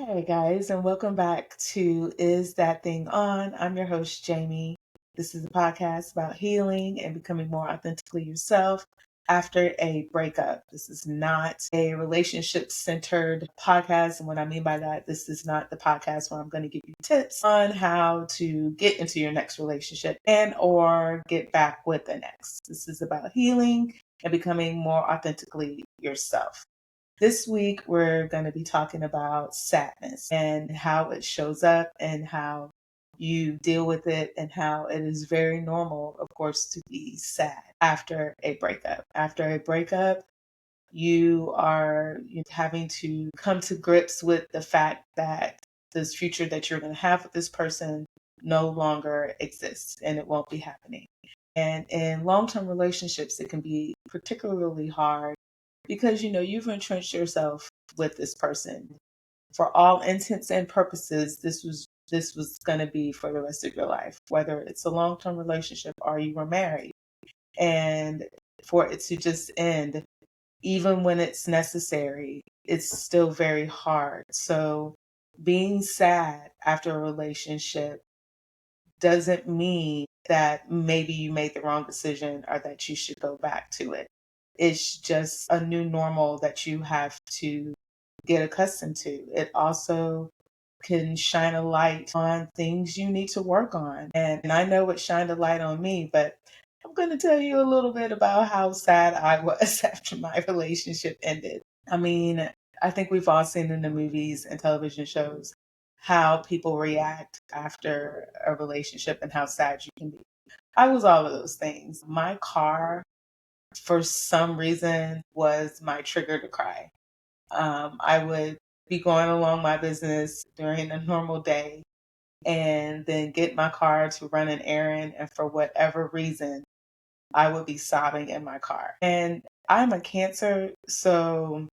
Hey guys, and welcome back to Is That Thing On? I'm your host, Jamie. This is a podcast about healing and becoming more authentically yourself after a breakup. This is not a relationship centered podcast. And what I mean by that, this is not the podcast where I'm going to give you tips on how to get into your next relationship and or get back with the next. This is about healing and becoming more authentically yourself. This week, we're going to be talking about sadness and how it shows up and how you deal with it and how it is very normal, of course, to be sad after a breakup. After a breakup, you are having to come to grips with the fact that this future that you're going to have with this person no longer exists and it won't be happening. And in long-term relationships, it can be particularly hard because you've entrenched yourself with this person. For all intents and purposes, this was going to be for the rest of your life, whether it's a long-term relationship or you were married. And for it to just end, even when it's necessary, it's still very hard. So being sad after a relationship doesn't mean that maybe you made the wrong decision or that you should go back to it. It's just a new normal that you have to get accustomed to. It also can shine a light on things you need to work on. And I know it shined a light on me, but I'm going to tell you a little bit about how sad I was after my relationship ended. I mean, I think we've all seen in the movies and television shows how people react after a relationship and how sad you can be. I was all of those things. My car, for some reason, was my trigger to cry. I would be going along my business during a normal day and then get my car to run an errand. And for whatever reason, I would be sobbing in my car. And I'm a Cancer, so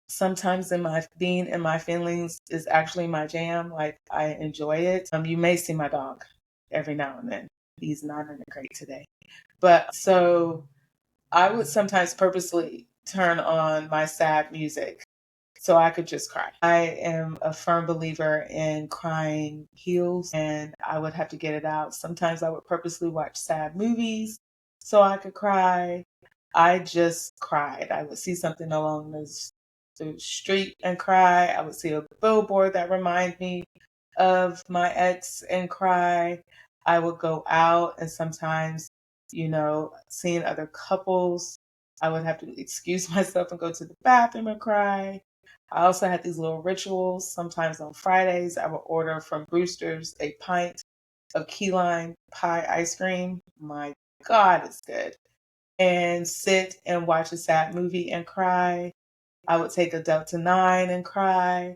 sometimes being in my feelings is actually my jam. Like, I enjoy it. You may see my dog every now and then. He's not in the crate today. But so I would sometimes purposely turn on my sad music so I could just cry. I am a firm believer in crying heals, and I would have to get it out. Sometimes I would purposely watch sad movies so I could cry. I just cried. I would see something along the street and cry. I would see a billboard that reminded me of my ex and cry. I would go out and sometimes, seeing other couples, I would have to excuse myself and go to the bathroom and cry. I also had these little rituals. Sometimes on Fridays, I would order from Brewster's a pint of key lime pie ice cream. My God, it's good. And sit and watch a sad movie and cry. I would take a Delta 9 and cry.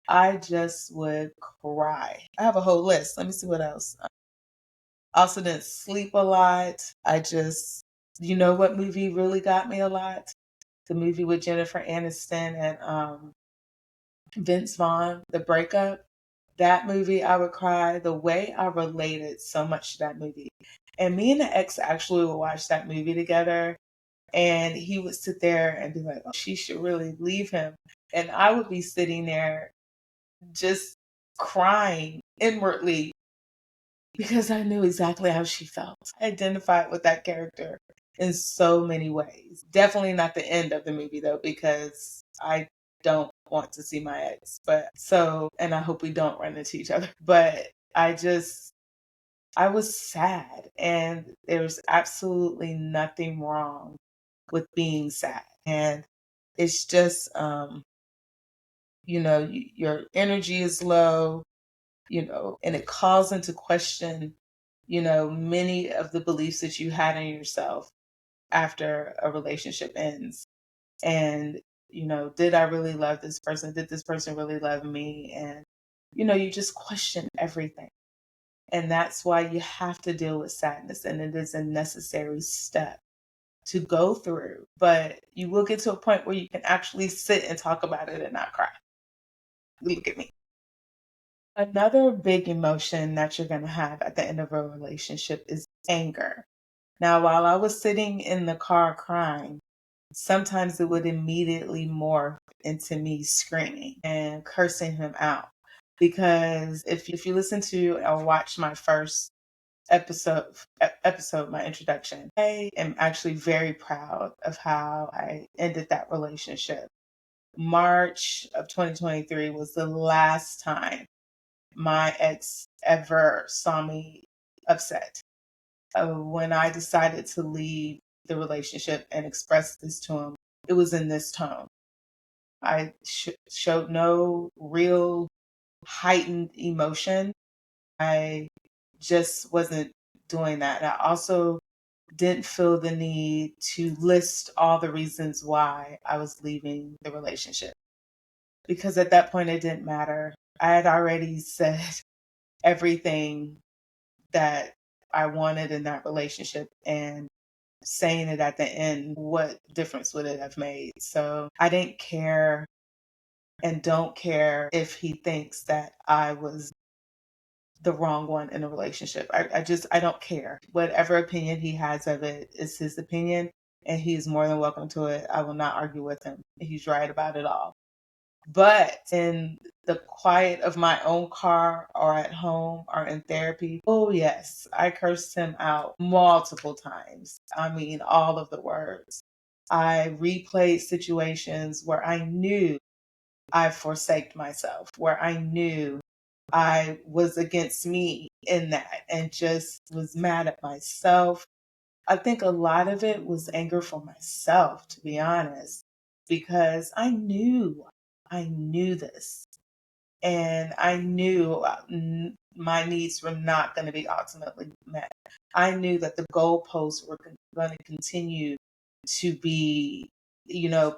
I just would cry. I have a whole list. Let me see what else. I also didn't sleep a lot. You know what movie really got me a lot? The movie with Jennifer Aniston and Vince Vaughn, The Breakup. That movie, I would cry. The way I related so much to that movie. And me and the ex actually would watch that movie together. And he would sit there and be like, oh, she should really leave him. And I would be sitting there just crying inwardly because I knew exactly how she felt. I identified with that character in so many ways. Definitely not the end of the movie though, because I don't want to see my ex. And I hope we don't run into each other. But I was sad, and there's absolutely nothing wrong with being sad. And it's just, your energy is low, and it calls into question, many of the beliefs that you had in yourself after a relationship ends. And, did I really love this person? Did this person really love me? And, you just question everything. And that's why you have to deal with sadness. And it is a necessary step to go through. But you will get to a point where you can actually sit and talk about it and not cry. Look at me. Another big emotion that you're going to have at the end of a relationship is anger. Now, while I was sitting in the car crying, sometimes it would immediately morph into me screaming and cursing him out. Because if you listen to or watch my first episode, my introduction, I am actually very proud of how I ended that relationship. March of 2023 was the last time my ex ever saw me upset. When I decided to leave the relationship and express this to him, it was in this tone. I showed no real heightened emotion. I just wasn't doing that. I also didn't feel the need to list all the reasons why I was leaving the relationship, because at that point it didn't matter. I had already said everything that I wanted in that relationship, and saying it at the end, what difference would it have made? So I didn't care and don't care if he thinks that I was the wrong one in a relationship. I don't care. Whatever opinion he has of it is his opinion, and he's more than welcome to it. I will not argue with him. He's right about it all. But in the quiet of my own car or at home or in therapy, oh yes, I cursed him out multiple times. I mean, all of the words. I replayed situations where I knew I forsaked myself, where I knew I was against me in that and just was mad at myself. I think a lot of it was anger for myself, to be honest, because I knew this. And I knew my needs were not going to be ultimately met. I knew that the goalposts were going to continue to be,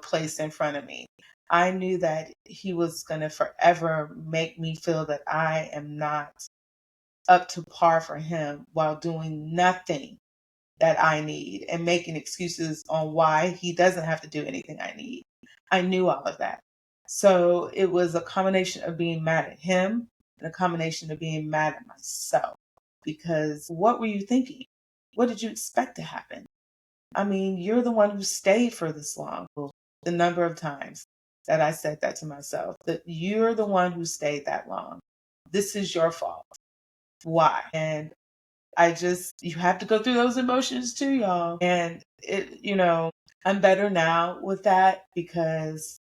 placed in front of me. I knew that he was going to forever make me feel that I am not up to par for him while doing nothing that I need and making excuses on why he doesn't have to do anything I need. I knew all of that. So it was a combination of being mad at him and a combination of being mad at myself. Because what were you thinking? What did you expect to happen? I mean, you're the one who stayed for this long. The number of times that I said that to myself, that you're the one who stayed that long. This is your fault. Why? And you have to go through those emotions too, y'all. And I'm better now with that, because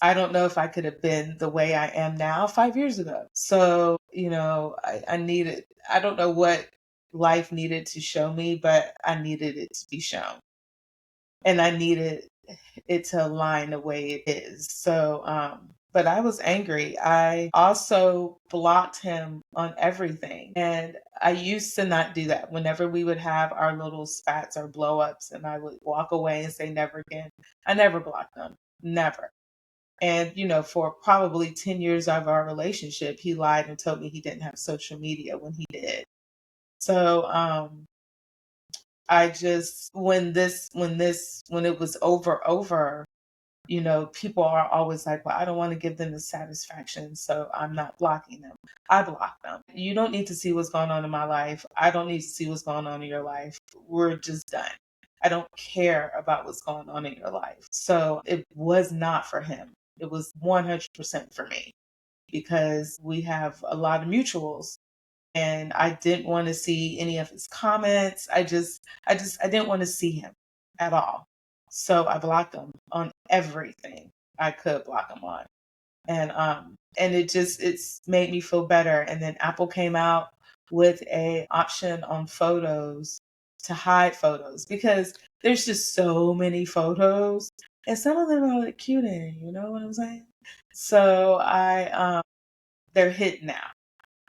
I don't know if I could have been the way I am now 5 years ago. So, I needed, I don't know what life needed to show me, but I needed it to be shown. And I needed it to align the way it is. So, but I was angry. I also blocked him on everything. And I used to not do that. Whenever we would have our little spats or blow ups and I would walk away and say never again, I never blocked him. Never. And, for probably 10 years of our relationship, he lied and told me he didn't have social media when he did. So, I just, when it was over, people are always like, well, I don't want to give them the satisfaction, so I'm not blocking them. I block them. You don't need to see what's going on in my life. I don't need to see what's going on in your life. We're just done. I don't care about what's going on in your life. So it was not for him. It was 100% for me, because we have a lot of mutuals, and I didn't want to see any of his comments. I didn't want to see him at all. So I blocked him on everything I could block him on. And it's made me feel better. And then Apple came out with a option on photos to hide photos, because there's just so many photos and some of them are like cute, you know what I'm saying? So they're hidden now,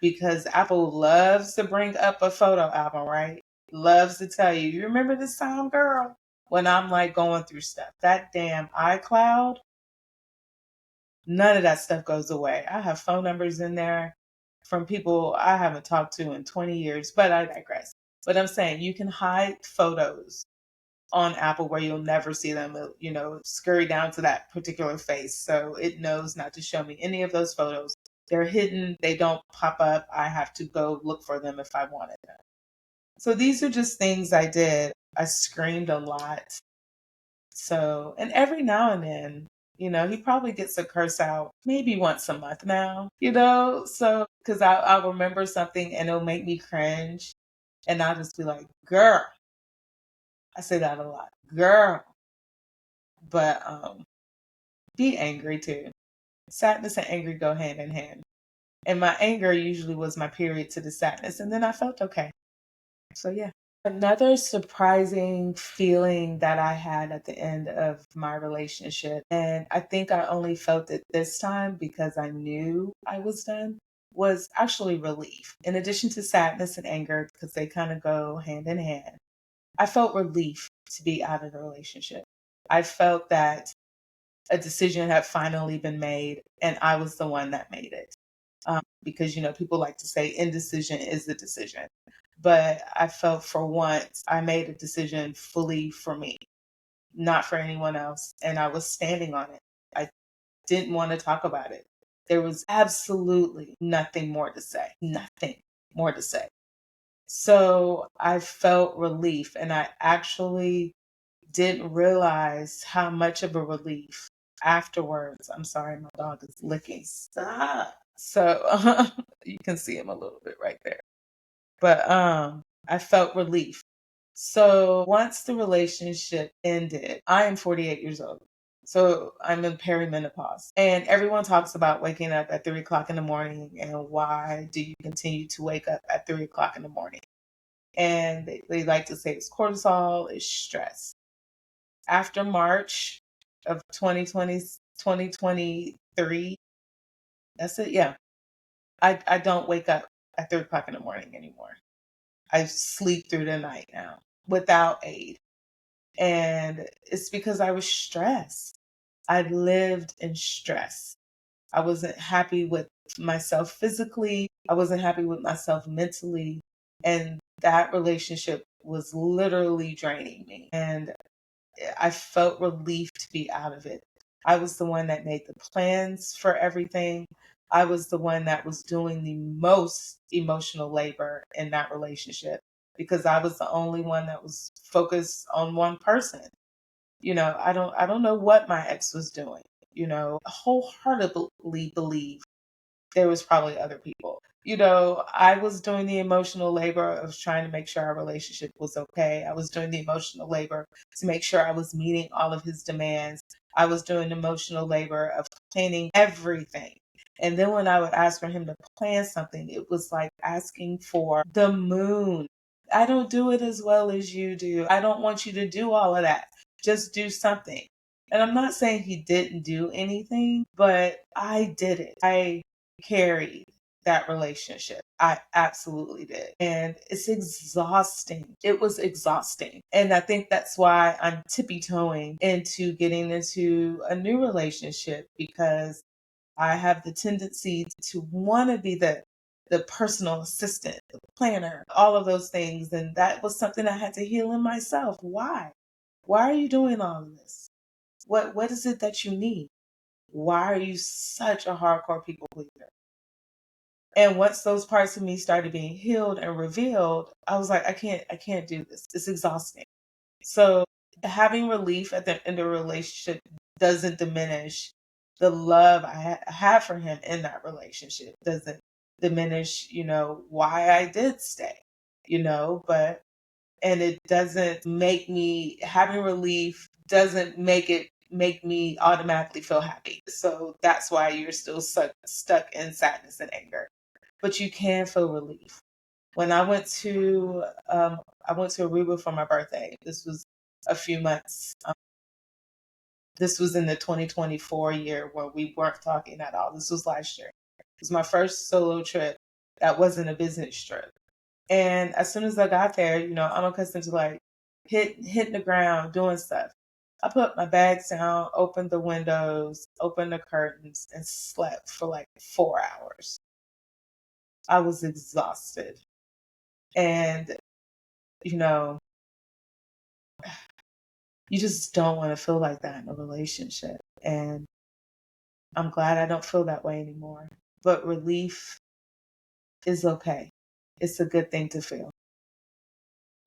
because Apple loves to bring up a photo album, right? Loves to tell you, you remember this time, girl? When I'm like going through stuff, that damn iCloud, none of that stuff goes away. I have phone numbers in there from people I haven't talked to in 20 years, but I digress. But I'm saying you can hide photos on Apple where you'll never see them, scurry down to that particular face. So it knows not to show me any of those photos. They're hidden. They don't pop up. I have to go look for them if I wanted them. So these are just things I did. I screamed a lot. So, and every now and then, He probably gets a curse out maybe once a month now, so because I'll remember something and it'll make me cringe. And I'll just be like, girl, I say that a lot, girl. But be angry too. Sadness and angry go hand in hand. And my anger usually was my period to the sadness. And then I felt okay. So, yeah. Another surprising feeling that I had at the end of my relationship, and I think I only felt it this time because I knew I was done, was actually relief. In addition to sadness and anger, because they kind of go hand in hand, I felt relief to be out of the relationship. I felt that a decision had finally been made and I was the one that made it. Because, people like to say indecision is the decision. But I felt for once I made a decision fully for me, not for anyone else. And I was standing on it. I didn't want to talk about it. There was absolutely nothing more to say, nothing more to say. So I felt relief, and I actually didn't realize how much of a relief afterwards. I'm sorry, my dog is licking. Stop. So you can see him a little bit right there. But I felt relief. So once the relationship ended, I am 48 years old. So I'm in perimenopause. And everyone talks about waking up at 3 o'clock in the morning and why do you continue to wake up at 3 o'clock in the morning? And they like to say it's cortisol, it's stress. After March of 2023, that's it. Yeah. I don't wake up at 3 o'clock in the morning anymore. I sleep through the night now without aid. And it's because I was stressed. I lived in stress. I wasn't happy with myself physically. I wasn't happy with myself mentally. And that relationship was literally draining me. And I felt relief to be out of it. I was the one that made the plans for everything. I was the one that was doing the most emotional labor in that relationship because I was the only one that was focused on one person. I don't know what my ex was doing. Wholeheartedly believe there was probably other people. I was doing the emotional labor of trying to make sure our relationship was okay. I was doing the emotional labor to make sure I was meeting all of his demands. I was doing the emotional labor of planning everything. And then when I would ask for him to plan something, it was like asking for the moon. I don't do it as well as you do. I don't want you to do all of that. Just do something. And I'm not saying he didn't do anything, but I did it. I carried that relationship. I absolutely did. And it's exhausting. It was exhausting. And I think that's why I'm tippy toeing into getting into a new relationship because I have the tendency to want to be the personal assistant, the planner, all of those things. And that was something I had to heal in myself. Why? Why are you doing all of this? What is it that you need? Why are you such a hardcore people pleaser? And once those parts of me started being healed and revealed, I was like, I can't do this. It's exhausting. So having relief at the end of a relationship doesn't diminish the love I have for him in that relationship. Doesn't diminish, why I did stay, but and it doesn't make me having relief doesn't make me automatically feel happy. So that's why you're still stuck in sadness and anger. But you can feel relief. When I went to Aruba for my birthday. This was a few months. This was in the 2024 year where we weren't talking at all. This was last year. It was my first solo trip that wasn't a business trip. And as soon as I got there, I'm accustomed to like hitting the ground, doing stuff. I put my bags down, opened the windows, opened the curtains, and slept for like 4 hours. I was exhausted. And, you know, you just don't want to feel like that in a relationship. And I'm glad I don't feel that way anymore. But relief is okay. It's a good thing to feel.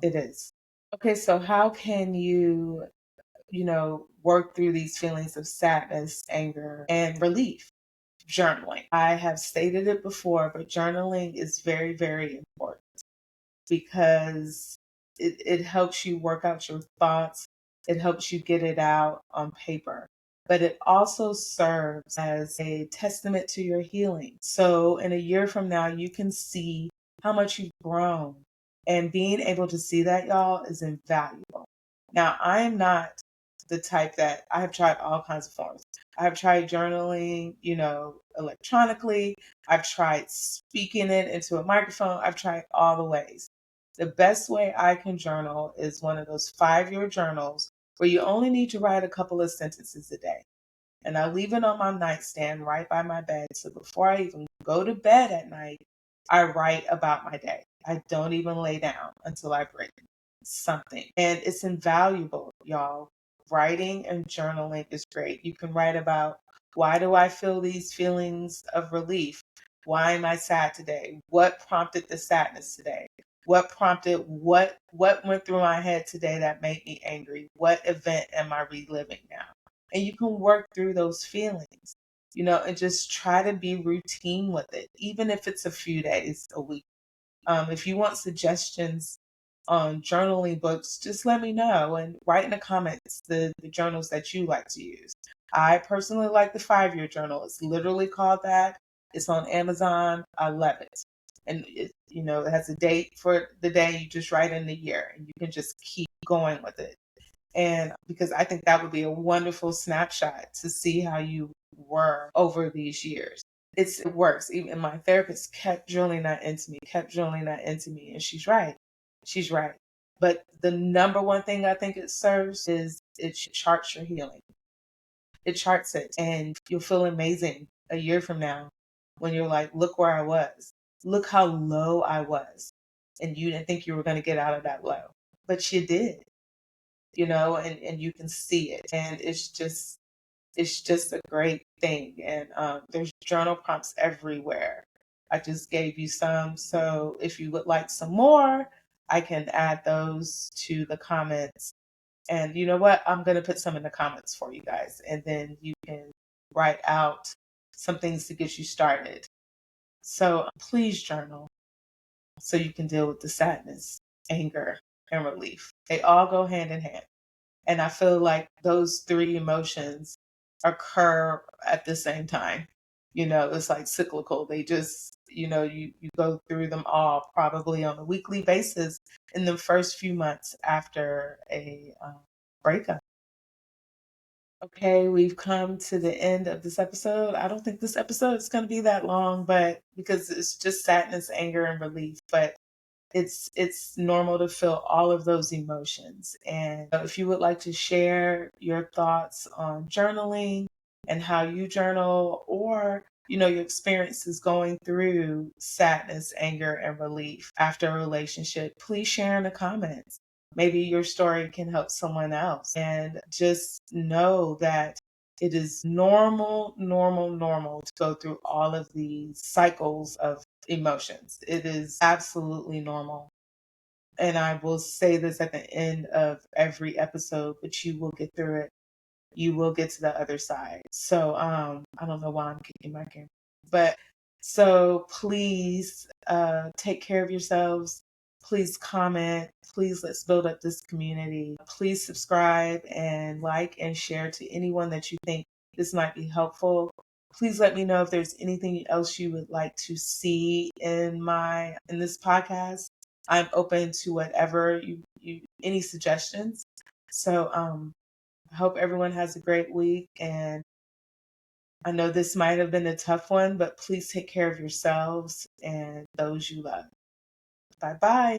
It is. Okay, so how can you work through these feelings of sadness, anger, and relief? Journaling. I have stated it before, but journaling is very, very important because it helps you work out your thoughts. It helps you get it out on paper. But it also serves as a testament to your healing. So in a year from now, you can see how much you've grown. And being able to see that, y'all, is invaluable. Now, I am not the type that I have tried all kinds of forms. I have tried journaling, electronically. I've tried speaking it into a microphone. I've tried all the ways. The best way I can journal is one of those 5-year journals where you only need to write a couple of sentences a day. And I leave it on my nightstand right by my bed. So before I even go to bed at night, I write about my day. I don't even lay down until I've written something. And it's invaluable, y'all. Writing and journaling is great. You can write about, why do I feel these feelings of relief? Why am I sad today? What prompted the sadness today? What prompted what went through my head today that made me angry? What event am I reliving now? And you can work through those feelings, and just try to be routine with it, even if it's a few days a week. If you want suggestions on journaling books, just let me know and write in the comments the journals that you like to use. I personally like the 5-year journal. It's literally called that. It's on Amazon. I love it. And it has a date for the day. You just write in the year and you can just keep going with it. And because I think that would be a wonderful snapshot to see how you were over these years. It works. Even my therapist kept drilling that into me, and she's right. She's right. But the number one thing I think it serves is it charts your healing. It charts it, and you'll feel amazing a year from now when you're like, look where I was. Look how low I was. And you didn't think you were going to get out of that low, but you did, and you can see it. And it's just a great thing. And there's journal prompts everywhere. I just gave you some. So if you would like some more, I can add those to the comments. And you know what? I'm going to put some in the comments for you guys. And then you can write out some things to get you started. So please journal so you can deal with the sadness, anger, and relief. They all go hand in hand. And I feel like those 3 emotions occur at the same time. It's like cyclical. They just, you go through them all probably on a weekly basis in the first few months after a breakup. Okay, we've come to the end of this episode. I don't think this episode is going to be that long, but because it's just sadness, anger, and relief. But it's normal to feel all of those emotions. And if you would like to share your thoughts on journaling and how you journal, or your experiences going through sadness, anger, and relief after a relationship, please share in the comments. Maybe your story can help someone else. And just know that it is normal, normal, normal to go through all of these cycles of emotions. It is absolutely normal. And I will say this at the end of every episode, but you will get through it. You will get to the other side. So I don't know why I'm kicking my camera. But so please take care of yourselves. Please comment. Please, let's build up this community. Please subscribe and like and share to anyone that you think this might be helpful. Please let me know if there's anything else you would like to see in this podcast. I'm open to whatever you any suggestions. So I hope everyone has a great week, and I know this might have been a tough one, but please take care of yourselves and those you love. Bye bye.